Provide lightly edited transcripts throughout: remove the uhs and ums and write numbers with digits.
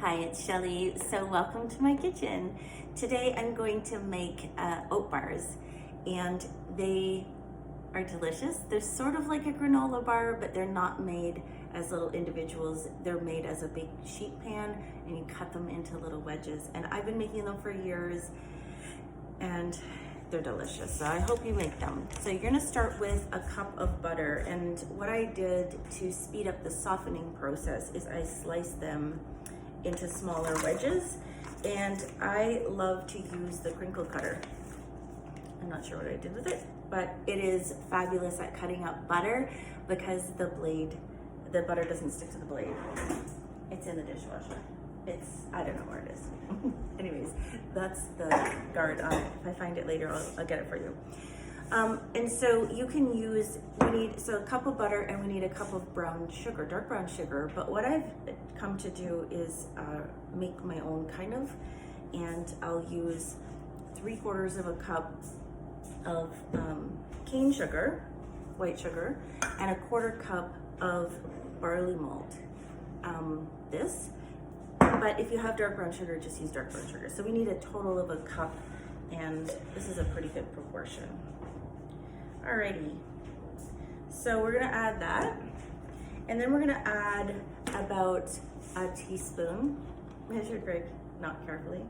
Hi, it's Shelly. So welcome to my kitchen. Today I'm going to make oat bars, and they are delicious. They're sort of like a granola bar, but they're not made as little individuals. They're made as a big sheet pan, and you cut them into little wedges. And I've been making them for years, and they're delicious. So I hope you make them. So you're gonna start with a cup of butter, and what I did to speed up the softening process is I sliced them into smaller wedges, and I love to use the crinkle cutter. I'm not sure what I did with it, but it is fabulous at cutting up butter because the butter doesn't stick to the blade. It's in the dishwasher. I don't know where it is. Anyways, that's the guard on it. If I find it later, I'll get it for you. And so you can use, we need a cup of butter, and we need a cup of brown sugar, dark brown sugar. But what I've come to do is make my own kind of, and I'll use 3/4 of a cup of cane sugar, white sugar, and a 1/4 cup of barley malt. But if you have dark brown sugar, just use dark brown sugar. So we need a total of a cup, and this is a pretty good proportion. Alrighty, so we're gonna add that, and then we're gonna add about a teaspoon, measured very not carefully,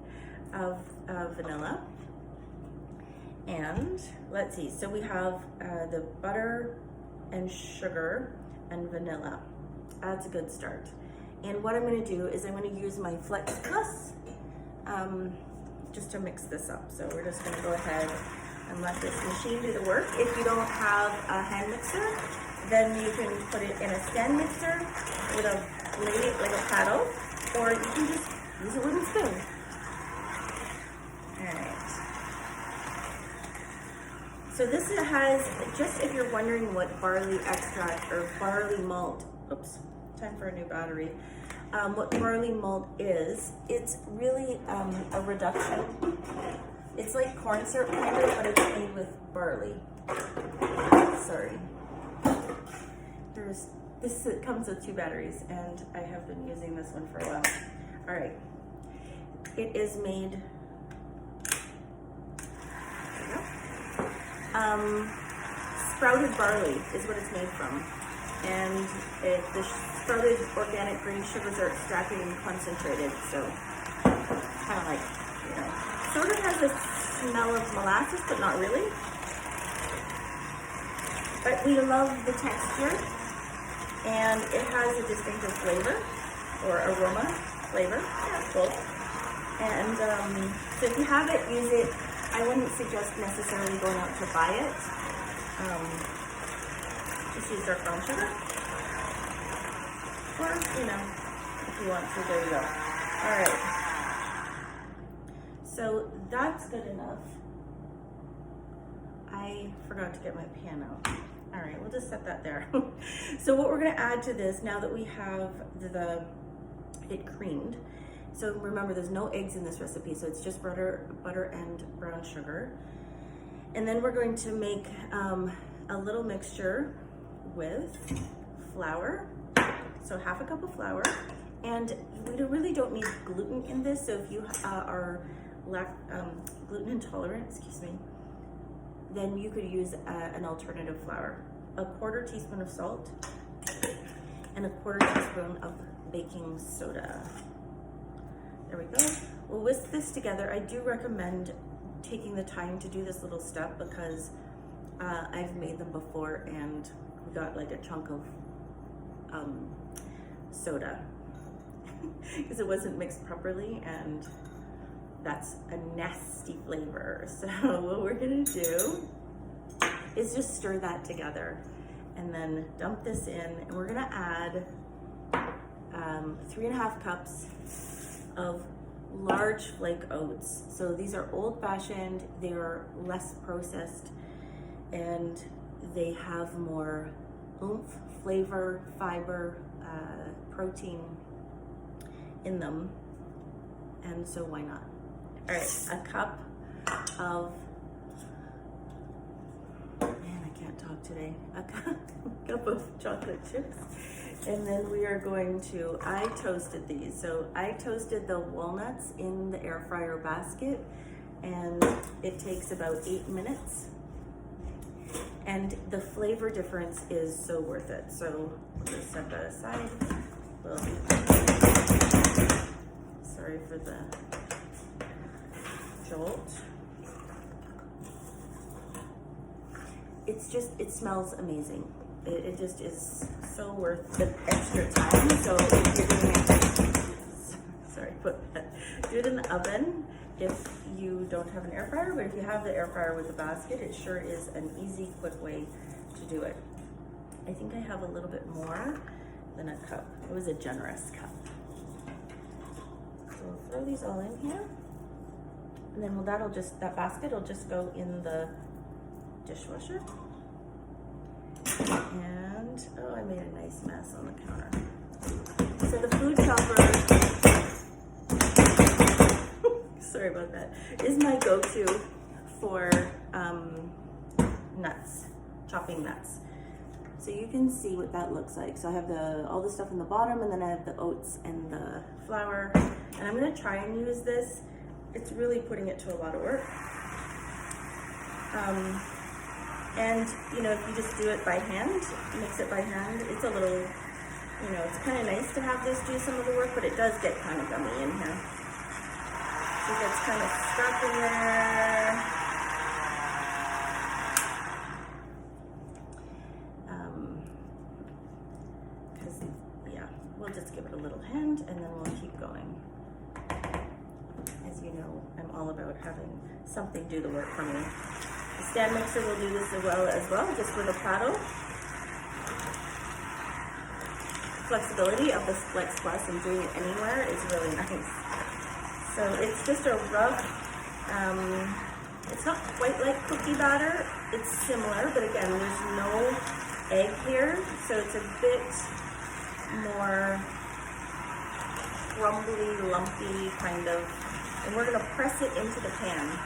of vanilla. And let's see, so we have the butter and sugar and vanilla. That's a good start. And what I'm gonna do is I'm gonna use my Flex Plus just to mix this up. So we're just gonna go ahead and let this machine do the work. If you don't have a hand mixer, then you can put it in a stand mixer with a blade, like a paddle, or you can just use a wooden spoon. All right. So this has, just if you're wondering what barley extract or barley malt, oops, time for a new battery. What barley malt is, it's really a reduction. It's like corn syrup kind of, but it's made with barley. Sorry. It comes with 2 batteries, and I have been using this one for a while. All right. It is made, sprouted barley is what it's made from. And the sprouted organic grain sugars are extracted and concentrated, so kind of like, sort of has a smell of molasses, but not really. But we love the texture, and it has a distinctive flavor, or aroma, flavor, yeah, both. And so if you have it, use it. I wouldn't suggest necessarily going out to buy it. Just use dark brown sugar, or if you want to, there you go. All right, so that's good enough. I forgot to get my pan out. All right, we'll just set that there. So what we're gonna add to this, now that we have it creamed, so remember there's no eggs in this recipe, so it's just butter and brown sugar. And then we're going to make a little mixture with flour, so 1/2 cup of flour, and we really don't need gluten in this, so if you are gluten intolerant, then you could use an alternative flour. A 1/4 teaspoon of salt and a 1/4 teaspoon of baking soda. There we go. We'll whisk this together. I do recommend taking the time to do this little step because I've made them before, and we got like a chunk of soda because it wasn't mixed properly, and that's a nasty flavor. So what we're gonna do is just stir that together and then dump this in, and we're gonna add 3.5 cups of large flake oats. So these are old-fashioned, they are less processed, and they have more oomph, flavor, fiber, protein in them, and so why not? All right, a cup of, man, I can't talk today. A cup of chocolate chips. And then we are going to, I toasted these. So I toasted the walnuts in the air fryer basket, and it takes about 8 minutes. And the flavor difference is so worth it. So we'll just set that aside. Sorry for the jolt. It's just, it smells amazing. It just is so worth the extra time. So if you're doing it, sorry, do it in the oven if you don't have an air fryer, but if you have the air fryer with the basket, it sure is an easy, quick way to do it. I think I have a little bit more than a cup. It was a generous cup. So we'll throw these all in here. And then that basket will just go in the dishwasher. And, oh, I made a nice mess on the counter. So the food chopper, sorry about that, is my go-to for nuts, chopping nuts. So you can see what that looks like. So I have all the stuff in the bottom, and then I have the oats and the flour. And I'm gonna try and use this. It's really putting it to a lot of work. And you know, if you just do it by hand, mix it by hand, it's a little, you know, it's kind of nice to have this do some of the work, but it does get kind of gummy in here. So it gets kind of stuck in there. Because, yeah, we'll just give it a little hand and then we'll keep going. As you know, I'm all about having something do the work for me. The stand mixer will do this as well, just with a paddle. Flexibility of the Flex Plus and doing it anywhere is really nice. So it's just a rough, it's not quite like cookie batter, it's similar, but again, there's no egg here, so it's a bit more crumbly, lumpy kind of, and we're gonna press it into the pan.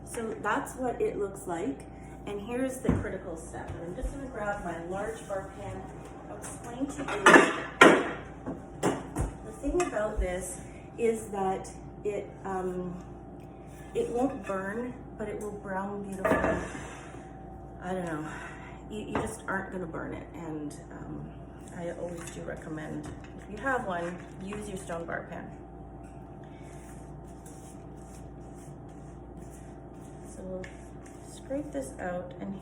So that's what it looks like. And here's the critical step. I'm just gonna grab my large bar pan. I'll explain to you. The thing about this is that it won't burn, but it will brown beautifully. I don't know. You just aren't gonna burn it. And I always do recommend, if you have one, use your stone bar pan. So we'll scrape this out, and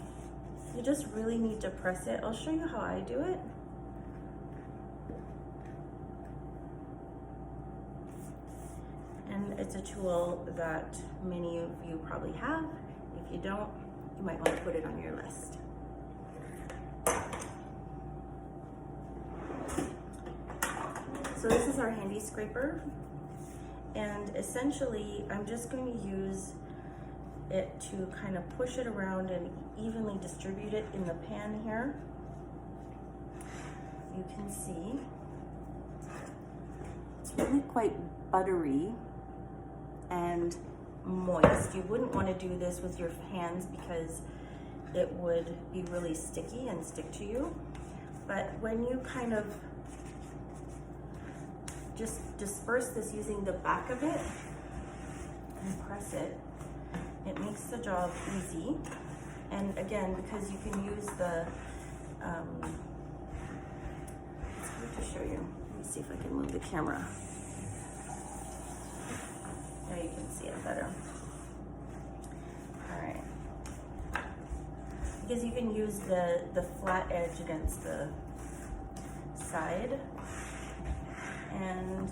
you just really need to press it. I'll show you how I do it. And it's a tool that many of you probably have. If you don't, you might want to put it on your list. So this is our handy scraper, and essentially I'm just going to use it to kind of push it around and evenly distribute it in the pan here. You can see it's really quite buttery and moist. You wouldn't want to do this with your hands because it would be really sticky and stick to you. But when you kind of just disperse this using the back of it and press it, it makes the job easy. And again, because you can use the, it's good to show you. Let me see if I can move the camera. Now you can see it better. All right. Because you can use the flat edge against the side, and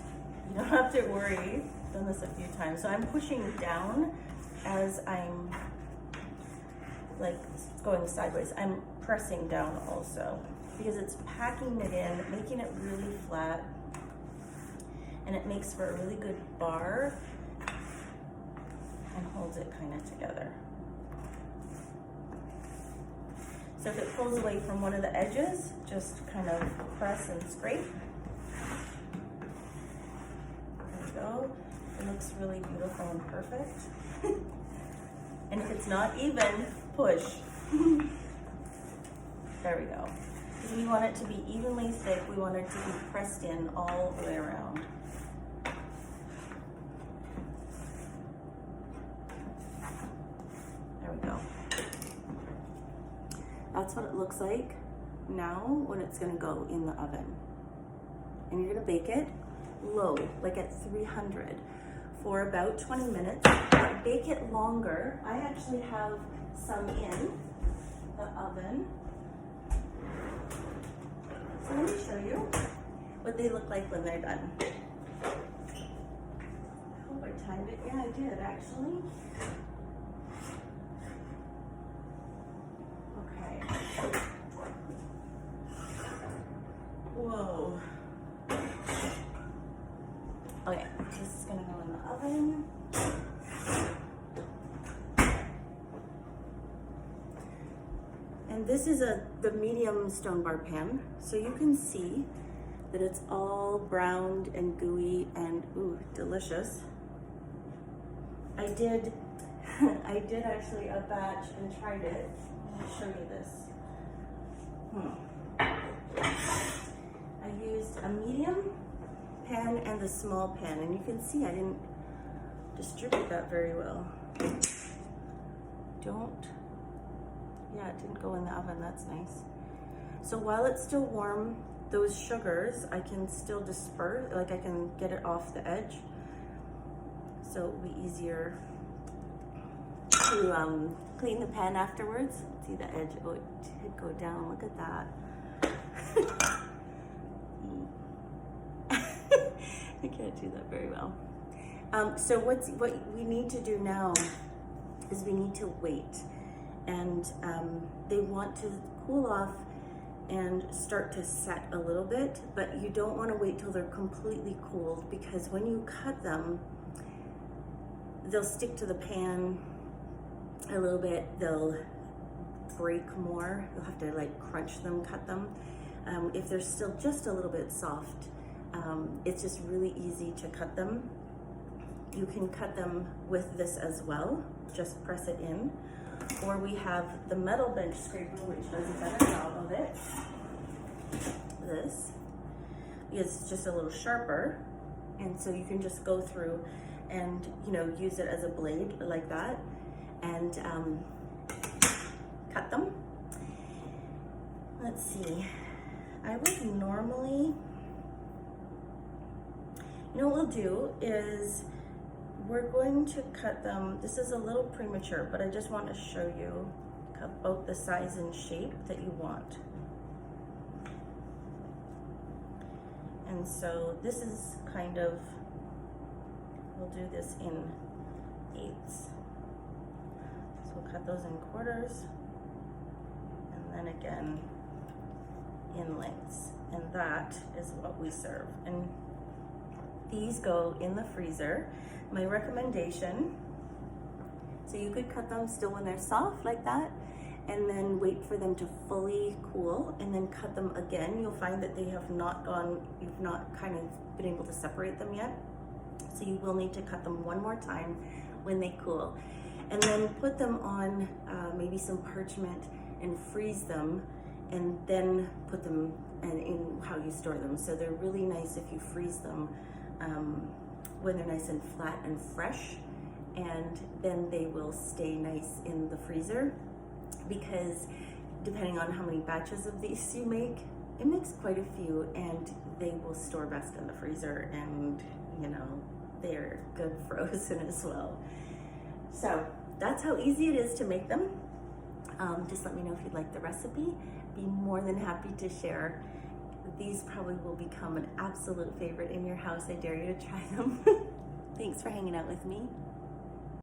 you don't have to worry. I've done this a few times. So I'm pushing down as I'm like going sideways. I'm pressing down also because it's packing it in, making it really flat, and it makes for a really good bar and holds it kind of together. So if it pulls away from one of the edges, just kind of press and scrape. There we go. And the looks really beautiful and perfect. And if it's not even, push. There we go. Because we want it to be evenly thick. We want it to be pressed in all the way around. There we go. That's what it looks like now when it's gonna go in the oven. And you're gonna bake it low, like at 300 for about 20 minutes. But bake it longer. I actually have some in the oven. So let me show you what they look like when they're done. I hope I timed it. Yeah, I did actually. Okay. Whoa. Okay, this is gonna go in the oven. And this is the medium stone bar pan, so you can see that it's all browned and gooey and ooh, delicious. I did actually a batch and tried it. Let me show you this. I used a medium pan and the small pan, and you can see I didn't distribute that very well. Yeah, it didn't go in the oven, that's nice. So while it's still warm, those sugars, I can still disperse, like I can get it off the edge. So it'll be easier to clean the pan afterwards. See the edge, oh, it did go down, look at that. I can't do that very well. So what we need to do now is we need to wait. And they want to cool off and start to set a little bit, but you don't want to wait till they're completely cooled, because when you cut them, they'll stick to the pan a little bit, they'll break more, you'll have to like crunch them, cut them. If they're still just a little bit soft, it's just really easy to cut them. You can cut them with this as well, just press it in. Or we have the metal bench scraper, which does a better job of it. This is just a little sharper, and so you can just go through and use it as a blade like that, and cut them. Let's see. I would normally, what we'll do is, we're going to cut them, this is a little premature, but I just want to show you about the size and shape that you want. And so this is kind of, we'll do this in eighths. So we'll cut those in quarters, and then again in lengths. And that is what we serve. And these go in the freezer. My recommendation, so you could cut them still when they're soft like that, and then wait for them to fully cool, and then cut them again. You'll find that they have not gone, you've not kind of been able to separate them yet. So you will need to cut them one more time when they cool. And then put them on maybe some parchment and freeze them, and then put them in how you store them. So they're really nice if you freeze them when they're nice and flat and fresh, and then they will stay nice in the freezer, because depending on how many batches of these you make, it makes quite a few, and they will store best in the freezer, and they're good frozen as well. So that's how easy it is to make them. Just let me know if you'd like the recipe. Be more than happy to share. These probably will become an absolute favorite in your house. I dare you to try them. Thanks for hanging out with me.